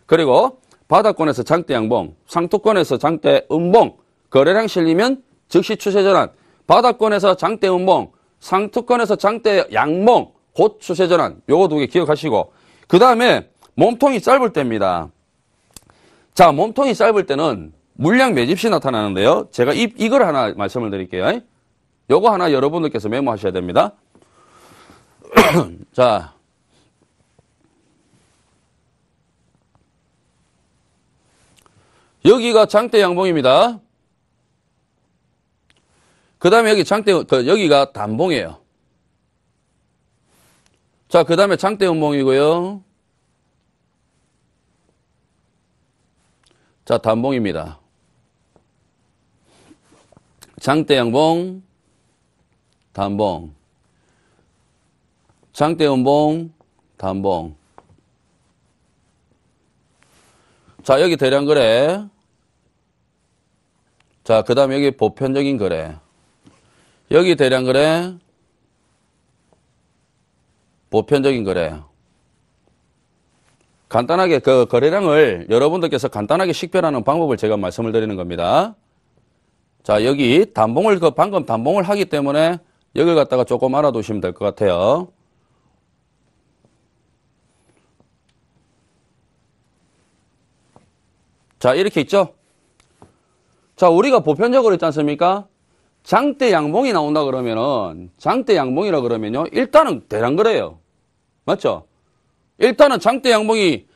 그리고 바닥권에서 장대 양봉, 상투권에서 장대 음봉, 거래량 실리면 즉시 추세 전환. 바닥권에서 장대 음봉, 상투권에서 장대 양봉, 곧 추세 전환. 요거 두 개 기억하시고. 그 다음에 몸통이 짧을 때입니다. 자, 몸통이 짧을 때는 물량 매집시 나타나는데요. 제가 이걸 하나 말씀을 드릴게요. 요거 하나 여러분들께서 메모하셔야 됩니다. 자. 여기가 장대 양봉입니다. 그 다음에 여기 여기가 단봉이에요. 자, 그 다음에 장대 음봉이고요. 자, 단봉입니다. 장대 양봉, 단봉. 장대 음봉, 단봉. 자, 여기 대량 거래. 자, 그 다음에 여기 보편적인 거래. 여기 대량 거래. 보편적인 거래. 간단하게 그 거래량을 여러분들께서 간단하게 식별하는 방법을 제가 말씀을 드리는 겁니다. 자, 여기 단봉을, 방금 단봉을 하기 때문에 여기 갖다가 조금 알아두시면 될 것 같아요. 자, 이렇게 있죠? 자, 우리가 보편적으로 있지 않습니까? 장대 양봉이 나온다 그러면은, 장대 양봉이라 그러면요, 일단은 대량 거래예요. 맞죠? 일단은 장대 양봉이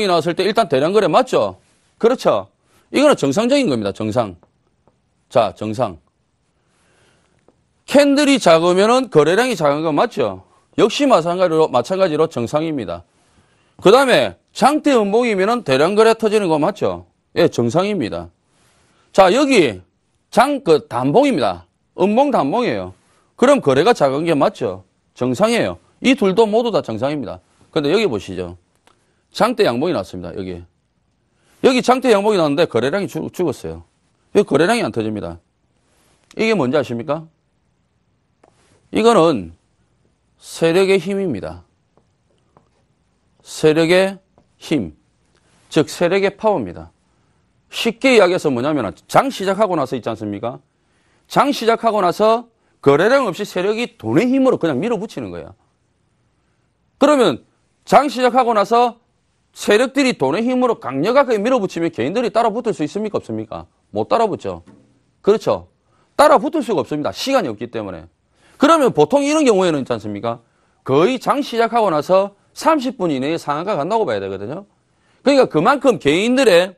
나왔을 때 일단 대량 거래 맞죠? 그렇죠? 이거는 정상적인 겁니다, 정상. 자, 정상. 캔들이 작으면은 거래량이 작은 건 맞죠? 역시 마찬가지로 정상입니다. 그 다음에 장대 음봉이면은 대량 거래 터지는 거 맞죠? 예, 정상입니다. 자, 여기 단봉입니다. 음봉 단봉이에요. 그럼 거래가 작은 게 맞죠? 정상이에요. 이 둘도 모두 다 정상입니다. 근데 여기 보시죠. 장대 양봉이 났습니다. 여기 장대 양봉이 났는데 거래량이 죽었어요. 여기 거래량이 안 터집니다. 이게 뭔지 아십니까? 이거는 세력의 힘입니다. 세력의 힘, 즉 세력의 파워입니다. 쉽게 이야기해서 뭐냐면 장 시작하고 나서 있지 않습니까? 장 시작하고 나서 거래량 없이 세력이 돈의 힘으로 그냥 밀어붙이는 거예요. 그러면 장 시작하고 나서 세력들이 돈의 힘으로 강력하게 밀어붙이면 개인들이 따라붙을 수 있습니까? 없습니까? 못 따라붙죠. 그렇죠. 따라붙을 수가 없습니다. 시간이 없기 때문에. 그러면 보통 이런 경우에는 있지 않습니까? 거의 장 시작하고 나서 30분 이내에 상한가 간다고 봐야 되거든요. 그러니까 그만큼 개인들의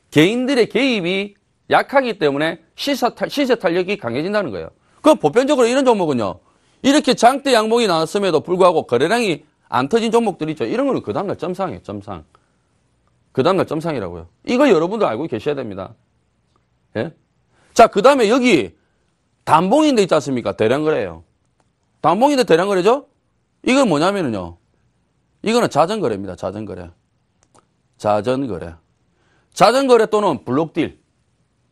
개입이 약하기 때문에 시세 탄력이 강해진다는 거예요. 그럼 보편적으로 이런 종목은요. 이렇게 장대 양봉이 나왔음에도 불구하고 거래량이 안 터진 종목들 있죠. 이런 거는 그 다음날 점상이에요. 점상. 그 다음날 점상이라고요. 이거 여러분도 알고 계셔야 됩니다. 예? 자, 그 다음에 여기 단봉인데 있지 않습니까? 대량 거래예요. 단봉인데 대량 거래죠? 이건 뭐냐면은요. 이거는 자전거래입니다. 자전거래. 자전거래. 자전거래 또는 블록딜.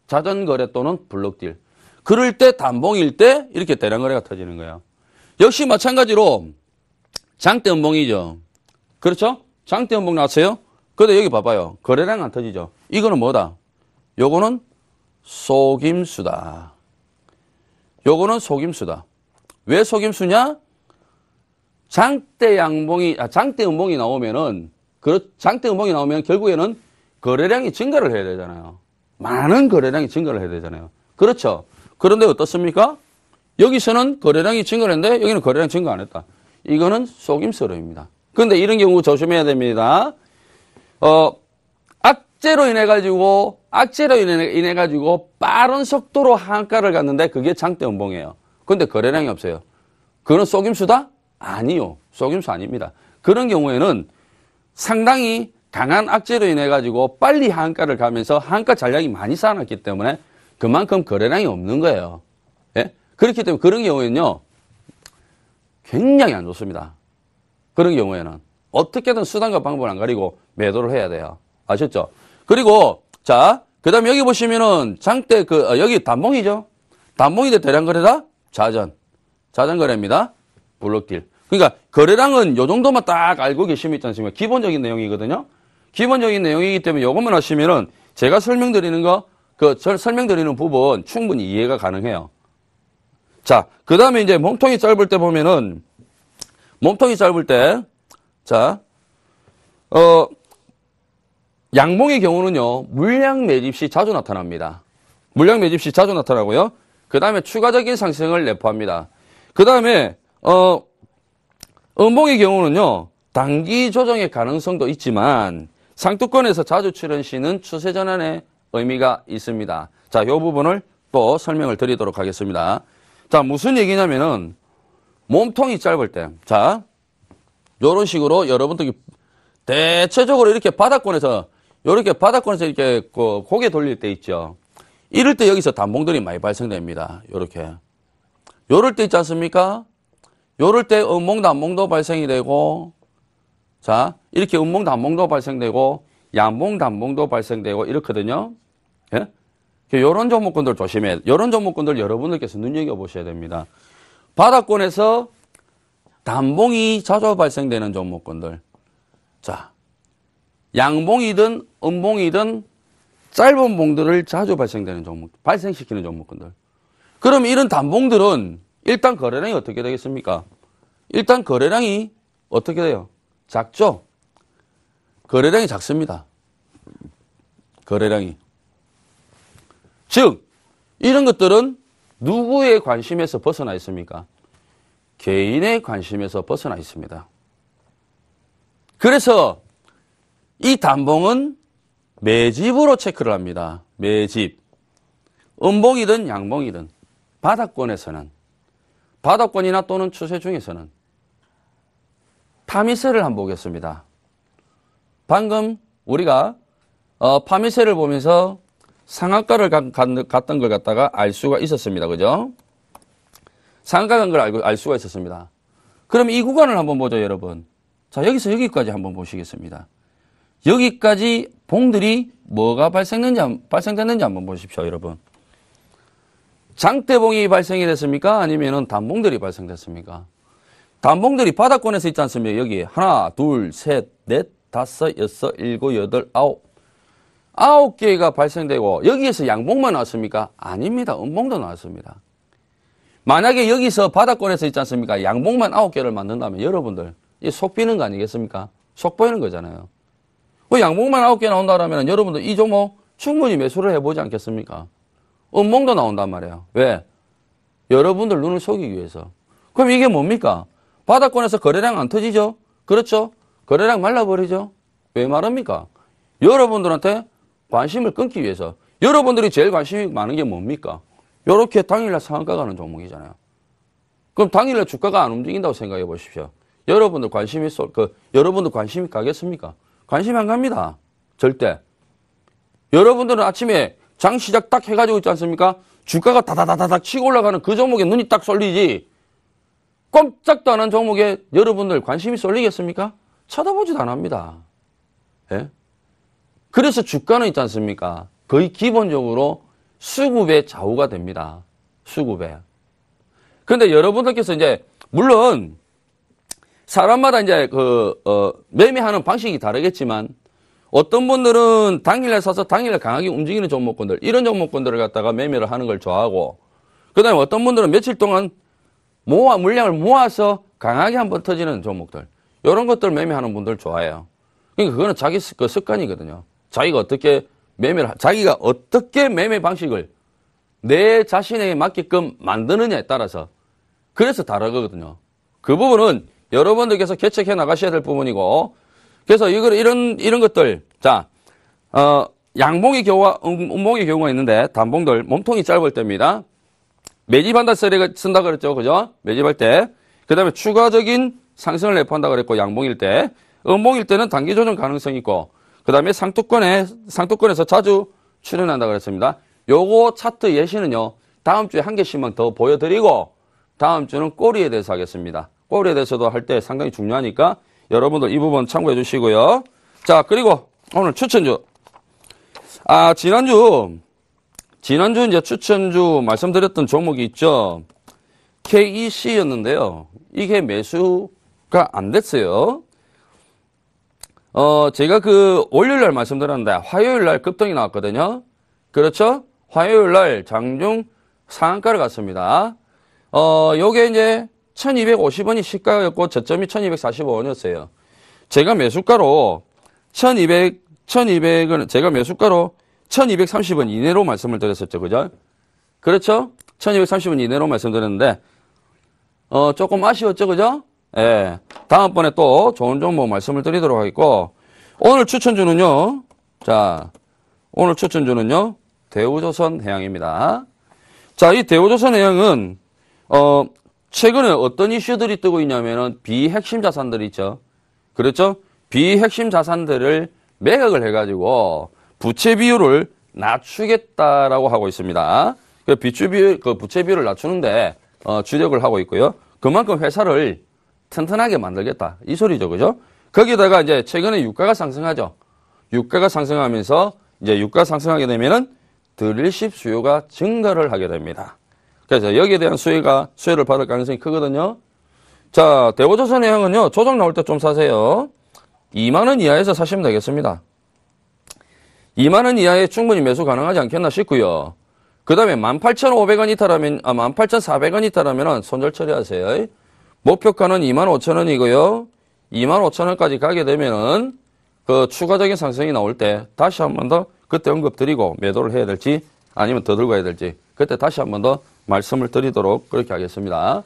자전거래 또는 블록딜. 그럴 때 단봉일 때 이렇게 대량 거래가 터지는 거예요. 역시 마찬가지로 장대 음봉이죠. 그렇죠? 장대 음봉 나왔어요? 근데 여기 봐봐요. 거래량 안 터지죠. 이거는 뭐다? 요거는 속임수다. 요거는 속임수다. 왜 속임수냐? 장대 음봉이 나오면은, 장대 음봉이 나오면 결국에는 거래량이 증가를 해야 되잖아요. 많은 거래량이 증가를 해야 되잖아요. 그렇죠? 그런데 어떻습니까? 여기서는 거래량이 증가를 했는데 여기는 거래량 증가 안 했다. 이거는 속임수로입니다. 그런데 이런 경우 조심해야 됩니다. 악재로 인해 가지고 빠른 속도로 하한가를 갔는데 그게 장대 음봉이에요. 그런데 거래량이 없어요. 그거는 속임수다? 아니요. 속임수 아닙니다. 그런 경우에는 상당히 강한 악재로 인해 가지고 빨리 하한가를 가면서 하한가 잔량이 많이 쌓아놨기 때문에 그만큼 거래량이 없는 거예요. 예? 그렇기 때문에 그런 경우에는요. 굉장히 안 좋습니다. 그런 경우에는 어떻게든 수단과 방법을 안 가리고 매도를 해야 돼요. 아셨죠? 그리고 자, 그다음에 여기 보시면은 장대 여기 단봉이죠. 단봉인데 대량 거래다? 자전거래입니다. 블록딜. 그러니까 거래량은 요 정도만 딱 알고 계시면 있지 않습니까? 기본적인 내용이거든요. 기본적인 내용이기 때문에 요것만 하시면은 제가 설명드리는 설명드리는 부분 충분히 이해가 가능해요. 자, 그 다음에 이제 몸통이 짧을 때 보면은, 몸통이 짧을 때, 자, 양봉의 경우는요, 물량 매집 시 자주 나타납니다. 물량 매집 시 자주 나타나고요. 그 다음에 추가적인 상승을 내포합니다. 그 다음에, 음봉의 경우는요, 단기 조정의 가능성도 있지만, 상투권에서 자주 출현 시는 추세 전환의 의미가 있습니다. 자, 이 부분을 또 설명을 드리도록 하겠습니다. 자, 무슨 얘기냐면은, 몸통이 짧을 때, 자, 요런 식으로 여러분들이 대체적으로 이렇게 바닥권에서 이렇게 고개 돌릴 때 있죠. 이럴 때 여기서 단봉들이 많이 발생됩니다. 요렇게. 요럴 때 있지 않습니까? 요럴 때 음봉, 단봉도 발생이 되고, 자, 이렇게 음봉, 단봉도 발생되고, 양봉, 단봉도 발생되고, 이렇거든요. 예? 요런 종목군들 조심해. 요런 종목군들 여러분들께서 눈여겨보셔야 됩니다. 바닥권에서 단봉이 자주 발생되는 종목군들. 자, 양봉이든 음봉이든 짧은 봉들을 자주 발생되는 종목, 발생시키는 종목군들. 그럼 이런 단봉들은 일단 거래량이 어떻게 되겠습니까? 일단 거래량이 어떻게 돼요? 작죠? 거래량이 작습니다. 거래량이. 즉, 이런 것들은 누구의 관심에서 벗어나 있습니까? 개인의 관심에서 벗어나 있습니다. 그래서 이 단봉은 매집으로 체크를 합니다. 매집. 음봉이든 양봉이든 바닥권에서는, 바닥권이나 또는 추세 중에서는 파미세를 한번 보겠습니다. 방금 우리가 파미세를 보면서 상한가를 갔던 걸 갖다가 알 수가 있었습니다. 그죠? 상한가 간 걸 알 수가 있었습니다. 그럼 이 구간을 한번 보죠, 여러분. 자, 여기서 여기까지 한번 보시겠습니다. 여기까지 봉들이 뭐가 발생됐는지 한번 보십시오, 여러분. 장대봉이 발생이 됐습니까? 아니면은 단봉들이 발생됐습니까? 단봉들이 바닥권에서 있지 않습니까? 여기 하나, 둘, 셋, 넷, 다섯, 여섯, 일곱, 여덟, 아홉. 9개가 발생되고 여기에서 양봉만 나왔습니까? 아닙니다. 음봉도 나왔습니다. 만약에 여기서 바닥권에서 있지 않습니까? 양봉만 9개를 만든다면 여러분들 이 속 비는 거 아니겠습니까? 속 보이는 거잖아요. 그 양봉만 9개 나온다면 여러분들 이 종목 충분히 매수를 해보지 않겠습니까? 음봉도 나온단 말이에요. 왜? 여러분들 눈을 속이기 위해서. 그럼 이게 뭡니까? 바닥권에서 거래량 안 터지죠? 그렇죠? 거래량 말라버리죠? 왜 말합니까? 여러분들한테 관심을 끊기 위해서. 여러분들이 제일 관심이 많은 게 뭡니까? 요렇게 당일날 상한가 가는 종목이잖아요. 그럼 당일날 주가가 안 움직인다고 생각해 보십시오. 여러분들 관심이 가겠습니까? 관심이 안 갑니다. 절대. 여러분들은 아침에 장 시작 딱 해가지고 있지 않습니까? 주가가 다다다다닥 치고 올라가는 그 종목에 눈이 딱 쏠리지. 꼼짝도 안 한 종목에 여러분들 관심이 쏠리겠습니까? 쳐다보지도 안 합니다. 예? 그래서 주가는 있지 않습니까? 거의 기본적으로 수급의 좌우가 됩니다. 수급에. 그런데 여러분들께서 이제, 물론, 사람마다 이제 매매하는 방식이 다르겠지만, 어떤 분들은 당일날 사서 당일날 강하게 움직이는 종목군들, 이런 종목군들을 갖다가 매매를 하는 걸 좋아하고, 그 다음에 어떤 분들은 며칠 동안 물량을 모아서 강하게 한번 터지는 종목들, 이런 것들 매매하는 분들 좋아해요. 그러니까 그거는 자기 습관이거든요. 자기가 어떻게 매매 방식을 내 자신에게 맞게끔 만드느냐에 따라서 그래서 다르거든요. 그 부분은 여러분들께서 개척해 나가셔야 될 부분이고, 그래서 이런 것들, 자, 양봉의 경우와 음봉의 경우가 있는데, 단봉들, 몸통이 짧을 때입니다. 매집한다 쓴다 그랬죠. 그죠? 매집할 때. 그 다음에 추가적인 상승을 내포한다 그랬고, 양봉일 때. 음봉일 때는 단기 조정 가능성이 있고, 그 다음에 상투권에서 자주 출현한다 그랬습니다. 요거 차트 예시는요, 다음 주에 한 개씩만 더 보여드리고, 다음 주는 꼬리에 대해서 하겠습니다. 꼬리에 대해서도 할 때 상당히 중요하니까, 여러분들 이 부분 참고해 주시고요. 자, 그리고 오늘 추천주. 지난주 이제 추천주 말씀드렸던 종목이 있죠. KEC였는데요. 이게 매수 안 됐어요. 제가 월요일 날 말씀드렸는데, 화요일 날 급등이 나왔거든요. 그렇죠? 화요일 날 장중 상한가를 갔습니다. 요게 이제 1250원이 시가였고, 저점이 1245원이었어요. 제가 매수가로 1200은 제가 매수가로 1230원 이내로 말씀을 드렸었죠. 그죠? 그렇죠? 1230원 이내로 말씀드렸는데, 조금 아쉬웠죠. 그죠? 예. 다음번에 또 좋은 종목 말씀을 드리도록 하겠고, 오늘 추천주는요, 자, 오늘 추천주는요, 대우조선 해양입니다. 자, 이 대우조선 해양은, 최근에 어떤 이슈들이 뜨고 있냐면은, 비핵심 자산들이 있죠. 그렇죠? 비핵심 자산들을 매각을 해가지고, 부채 비율을 낮추겠다라고 하고 있습니다. 그 부채 비율을 낮추는데, 주력을 하고 있고요. 그만큼 회사를 튼튼하게 만들겠다. 이 소리죠. 그죠? 거기다가 이제 최근에 유가가 상승하죠. 유가가 상승하면서 이제 유가 상승하게 되면은 드릴십 수요가 증가를 하게 됩니다. 그래서 여기에 대한 수혜를 받을 가능성이 크거든요. 자, 대우조선 해양은요, 조정 나올 때 좀 사세요. 2만원 이하에서 사시면 되겠습니다. 2만원 이하에 충분히 매수 가능하지 않겠나 싶고요. 그 다음에 18,500원 이탈하면, 18,400원 이탈하면은 손절 처리하세요. 목표가는 25,000원이고요. 25,000원까지 가게 되면은 그 추가적인 상승이 나올 때 다시 한 번 더 그때 언급드리고 매도를 해야 될지 아니면 더 들고 가야 될지 그때 다시 한 번 더 말씀을 드리도록 그렇게 하겠습니다.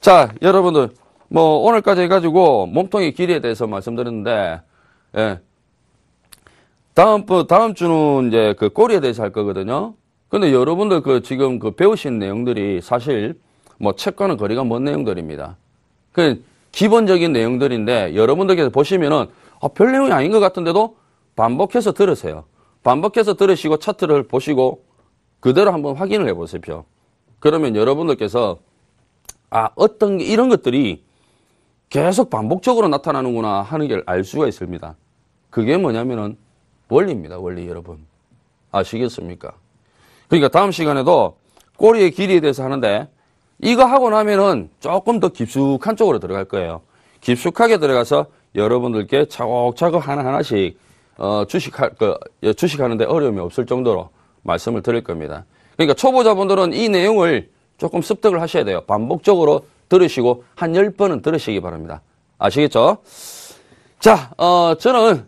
자, 여러분들 뭐 오늘까지 해가지고 몸통의 길이에 대해서 말씀드렸는데, 예. 다음 주는 이제 그 꼬리에 대해서 할 거거든요. 근데 여러분들 지금 배우신 내용들이 사실 뭐 책과는 거리가 먼 내용들입니다. 기본적인 내용들인데 여러분들께서 보시면은 별 내용이 아닌 것 같은데도 반복해서 들으세요. 반복해서 들으시고 차트를 보시고 그대로 한번 확인을 해보십시오. 그러면 여러분들께서 이런 것들이 계속 반복적으로 나타나는구나 하는 걸 알 수가 있습니다. 그게 뭐냐면은 원리입니다. 원리 여러분. 아시겠습니까? 그러니까 다음 시간에도 꼬리의 길이에 대해서 하는데 이거 하고 나면은 조금 더 깊숙한 쪽으로 들어갈 거예요. 깊숙하게 들어가서 여러분들께 차곡차곡 하나하나씩 주식하는데 어려움이 없을 정도로 말씀을 드릴 겁니다. 그러니까 초보자분들은 이 내용을 조금 습득을 하셔야 돼요. 반복적으로 들으시고 한 10번은 들으시기 바랍니다. 아시겠죠? 자, 저는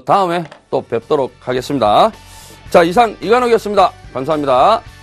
다음에 또 뵙도록 하겠습니다. 자, 이상 이관욱이었습니다. 감사합니다.